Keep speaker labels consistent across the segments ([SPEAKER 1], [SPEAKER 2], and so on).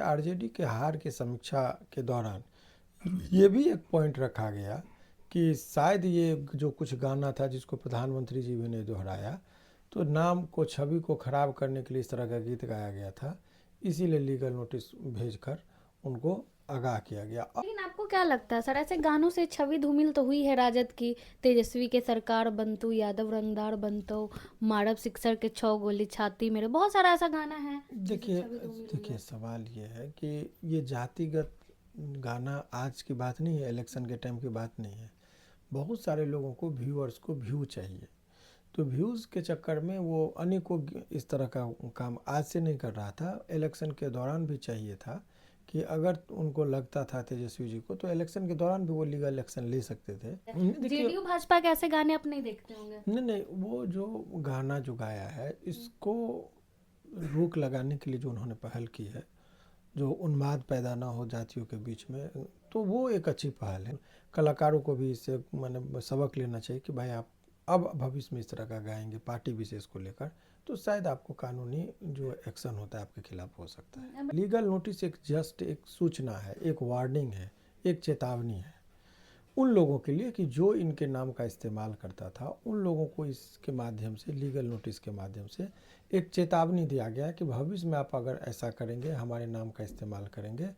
[SPEAKER 1] RJD के हार की समीक्षा के दौरान ये भी एक पॉइंट रखा गया कि शायद ये जो कुछ गाना था जिसको प्रधानमंत्री जी भी ने दोहराया, तो नाम को, छवि को खराब करने के लिए इस तरह का गीत गाया गया था, इसीलिए लीगल नोटिस भेजकर उनको आगाह किया गया।
[SPEAKER 2] लेकिन आपको क्या लगता है सर, ऐसे गानों से छवि धूमिल तो हुई है राजद की? तेजस्वी के सरकार बनतु, यादव रंगदार बनतो, मारब सिक्सर के 6 गोली छाती मेरे, बहुत सारा ऐसा गाना है जिससे
[SPEAKER 1] देखिए
[SPEAKER 2] छवि धूमिल हुई
[SPEAKER 1] देखिए
[SPEAKER 2] है।
[SPEAKER 1] सवाल ये है कि ये जातिगत गाना आज की बात नहीं है, इलेक्शन के टाइम की बात नहीं है। बहुत सारे लोगों को, व्यूअर्स को व्यू चाहिए, तो व्यूज़ के चक्कर में वो अनेकों इस तरह का काम आज से नहीं कर रहा था, इलेक्शन के दौरान भी चाहिए था कि अगर उनको लगता था तेजस्वी जी को, तो इलेक्शन के दौरान भी वो लीगल एक्शन ले सकते थे। देखिए,
[SPEAKER 2] जेडीयू भाजपा के ऐसे गाने आप नहीं देखते होंगे।
[SPEAKER 1] नहीं नहीं, वो जो गाना जो गाया है, इसको रोक लगाने के लिए जो उन्होंने पहल की है, जो उन्माद पैदा ना हो जातियों के बीच में, तो वो एक अच्छी पहल है। कलाकारों को भी इससे मैंने सबक लेना चाहिए कि भाई आप अब भविष्य में इस तरह का गाएंगे पार्टी विशेष को लेकर, तो शायद आपको कानूनी जो एक्शन होता है आपके खिलाफ हो सकता है। लीगल नोटिस एक जस्ट एक सूचना है, एक वार्निंग है, एक चेतावनी है उन लोगों के लिए कि जो इनके नाम का इस्तेमाल करता था, उन लोगों को इसके माध्यम से, लीगल नोटिस के माध्यम से एक चेतावनी दिया गया कि भविष्य में आप अगर ऐसा करेंगे, हमारे नाम का इस्तेमाल करेंगे,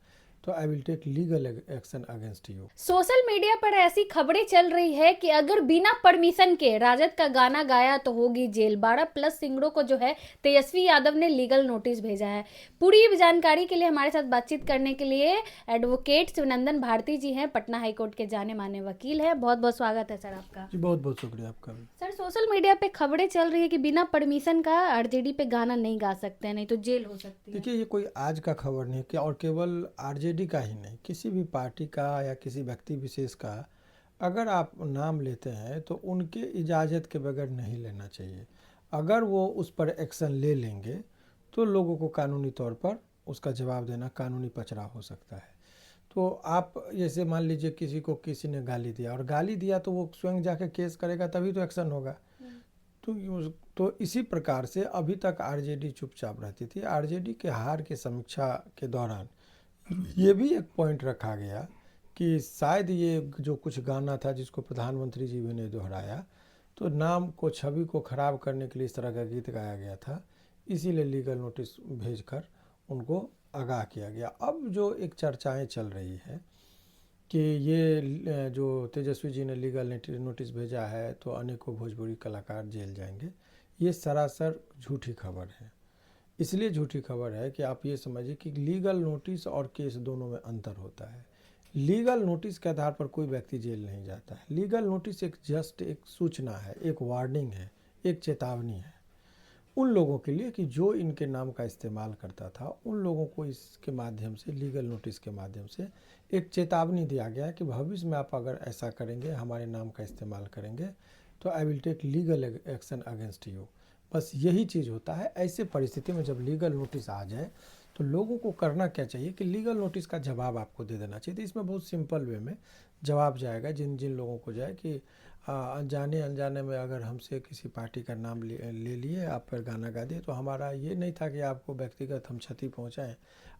[SPEAKER 1] तो I will take legal action against you.
[SPEAKER 2] Social media पर ऐसी खबरें चल रही है कि अगर बिना परमिशन के राजद का गाना गाया तो होगी जेल। 12+ सिंगरों को जो है तेजस्वी यादव ने लीगल नोटिस भेजा है। पूरी जानकारी के लिए हमारे साथ बातचीत करने के लिए एडवोकेट शिवनंदन भारती जी हैं, पटना हाईकोर्ट के जाने माने वकील हैं। बहुत बहुत स्वागत है सर आपका।
[SPEAKER 1] जी बहुत बहुत शुक्रिया आपका भी।
[SPEAKER 2] सर, सोशल मीडिया पे खबरें चल रही है कि बिना परमिशन का आरजेडी पे गाना नहीं गा सकते हैं, नहीं तो जेल हो सकती है।
[SPEAKER 1] देखिए, ये कोई आज का खबर नहीं है कि, और केवल आरजेडी का ही नहीं, किसी भी पार्टी का या किसी व्यक्ति विशेष का अगर आप नाम लेते हैं तो उनके इजाज़त के बगैर नहीं लेना चाहिए। अगर वो उस पर एक्शन ले लेंगे तो लोगों को कानूनी तौर पर उसका जवाब देना कानूनी पचड़ा हो सकता है। तो आप जैसे मान लीजिए किसी को किसी ने गाली दिया, और गाली दिया तो वो स्वयं जाके केस करेगा तभी तो एक्शन होगा। तो इसी प्रकार से अभी तक आरजेडी चुपचाप रहती थी। आरजेडी के हार की समीक्षा के दौरान ये भी एक पॉइंट रखा गया कि शायद ये जो कुछ गाना था जिसको प्रधानमंत्री जी भी ने दोहराया, तो नाम को, छवि को खराब करने के लिए इस तरह का गीत गाया गया था, इसीलिए लीगल नोटिस भेजकर उनको आगाह किया गया। अब जो एक चर्चाएं चल रही है कि ये जो तेजस्वी जी ने लीगल नोटिस भेजा है तो अनेकों भोजपुरी कलाकार जेल जाएंगे, ये सरासर झूठी खबर है। इसलिए झूठी खबर है कि आप ये समझिए कि लीगल नोटिस और केस दोनों में अंतर होता है। लीगल नोटिस के आधार पर कोई व्यक्ति जेल नहीं जाता है। लीगल नोटिस एक जस्ट एक सूचना है, एक वार्निंग है, एक चेतावनी है उन लोगों के लिए कि जो इनके नाम का इस्तेमाल करता था, उन लोगों को इसके माध्यम से, लीगल नोटिस के माध्यम से एक चेतावनी दिया गया कि भविष्य में आप अगर ऐसा करेंगे, हमारे नाम का इस्तेमाल करेंगे, तो I will take legal action against you. बस यही चीज़ होता है। ऐसे परिस्थिति में जब लीगल नोटिस आ जाए तो लोगों को करना क्या चाहिए कि लीगल नोटिस का जवाब आपको दे देना चाहिए। तो इसमें बहुत सिंपल वे में जवाब जाएगा जिन जिन लोगों को जाए कि अनजाने अनजाने में अगर हमसे किसी पार्टी का नाम ले लिए, आप पर गाना गा दिए, तो हमारा ये नहीं था कि आपको व्यक्तिगत हम क्षति पहुंचाएं।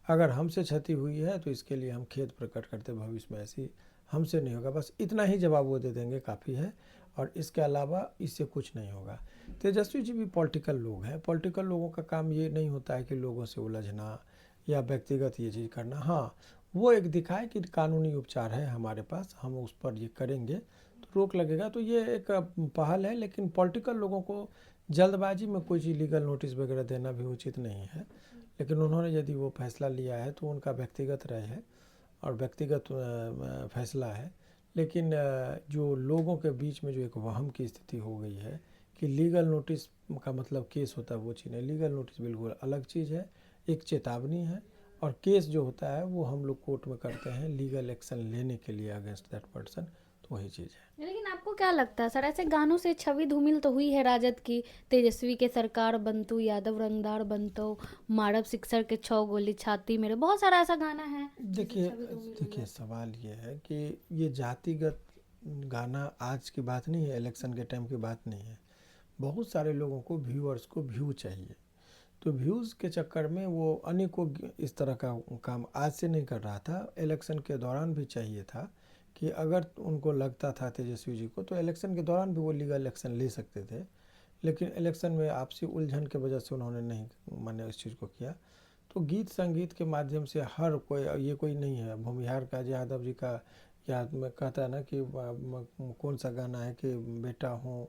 [SPEAKER 1] अगर हमसे क्षति हुई है तो इसके लिए हम खेद प्रकट करते, भविष्य में ऐसी हमसे नहीं होगा। बस इतना ही जवाब वो दे देंगे, काफ़ी है, और इसके अलावा इससे कुछ नहीं होगा। तेजस्वी जी भी पॉलिटिकल लोग हैं। पॉलिटिकल लोगों का काम ये नहीं होता है कि लोगों से उलझना या व्यक्तिगत ये चीज़ करना। हाँ, वो एक दिखाए कि कानूनी उपचार है हमारे पास, हम उस पर ये करेंगे तो रोक लगेगा, तो ये एक पहल है। लेकिन पॉलिटिकल लोगों को जल्दबाजी में कोई चीज़ लीगल नोटिस वगैरह देना भी उचित नहीं है। लेकिन उन्होंने यदि वो फैसला लिया है तो उनका व्यक्तिगत राय है और व्यक्तिगत फैसला है। लेकिन जो लोगों के बीच में जो एक वहम की स्थिति हो गई है कि लीगल नोटिस का मतलब केस होता है, वो चीज़ नहीं। लीगल नोटिस बिल्कुल अलग चीज़ है, एक चेतावनी है, और केस जो होता है वो हम लोग कोर्ट में करते हैं लीगल एक्शन लेने के लिए अगेंस्ट दैट पर्सन, तो वही चीज़ है।
[SPEAKER 2] लेकिन आपको क्या लगता है सर, ऐसे गानों से छवि धूमिल तो हुई है राजद की? तेजस्वी के सरकार बनतु, यादव रंगदार बनतो, मारब सिक्सर के 6 गोली छाती मेरे, बहुत सारा ऐसा गाना है जिससे
[SPEAKER 1] देखिए
[SPEAKER 2] छवि धूमिल हुई
[SPEAKER 1] देखिए
[SPEAKER 2] है।
[SPEAKER 1] सवाल ये है कि ये जातिगत गाना आज की बात नहीं है, इलेक्शन के टाइम की बात नहीं है। बहुत सारे लोगों को, व्यूअर्स को व्यू चाहिए, तो व्यूज़ के चक्कर में वो अनेकों इस तरह का काम आज से नहीं कर रहा था, इलेक्शन के दौरान भी चाहिए था कि अगर उनको लगता था तेजस्वी जी को तो इलेक्शन के दौरान भी वो लीगल एक्शन ले सकते थे, लेकिन इलेक्शन में आपसी उलझन के वजह से उन्होंने नहीं माने इस चीज़ को किया। तो गीत संगीत के माध्यम से हर कोई, ये कोई नहीं है भूमिहार का यादव जी का याद में कहता है ना कि कौन सा गाना है कि बेटा हूँ,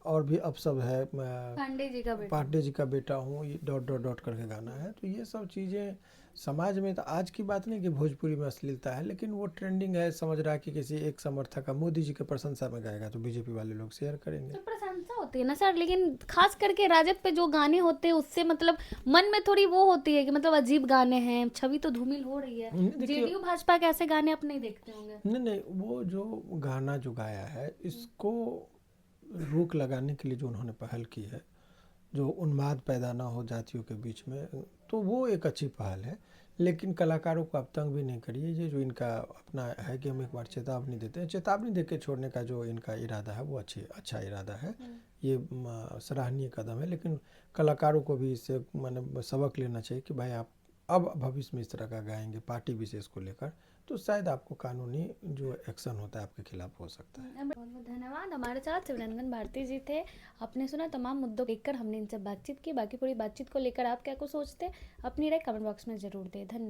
[SPEAKER 1] और भी अपशब्द है, पांडे जी का बेटा हूँ, ये डॉट डॉट डॉट करके गाना है। तो ये सब चीज़ें समाज में, तो आज की बात नहीं कि भोजपुरी में अश्लीलता है, लेकिन वो ट्रेंडिंग है, समझ रहा है कि किसी एक समर्थक का मोदी जी के प्रशंसा में गाएगा तो बीजेपी वाले लोग शेयर करेंगे।
[SPEAKER 2] तो प्रशंसा होती है ना सर, लेकिन खास करके राजद पे जो गाने होते हैं उससे मतलब मन में थोड़ी वो होती है कि मतलब अजीब गाने हैं, छवि तो धूमिल हो रही है। जेडीयू भाजपा के ऐसे गाने आप नहीं देखते होंगे?
[SPEAKER 1] नहीं, वो जो गाना जो गाया है, इसको रोक लगाने के लिए जो उन्होंने पहल की है, जो उन्माद पैदा ना हो जातियों के बीच में, तो वो एक अच्छी पहल है। लेकिन कलाकारों को आप तंग भी नहीं करिए। ये जो इनका अपना है कि हम एक बार चेतावनी देते हैं, चेतावनी दे के छोड़ने का जो इनका इरादा है वो अच्छा इरादा है, ये सराहनीय कदम है। लेकिन कलाकारों को भी इससे माने सबक लेना चाहिए कि भाई आप अब भविष्य में इस तरह का गाएंगे पार्टी विशेष को लेकर, तो शायद आपको कानूनी जो एक्शन होता है आपके खिलाफ हो सकता है।
[SPEAKER 2] बहुत बहुत धन्यवाद। हमारे साथ शिवनंदन भारती जी थे। आपने सुना तमाम मुद्दों को लेकर हमने इनसे बातचीत की। बाकी पूरी बातचीत को लेकर आप क्या कुछ सोचते हैं, अपनी राय कमेंट बॉक्स में जरूर दें। धन्यवाद।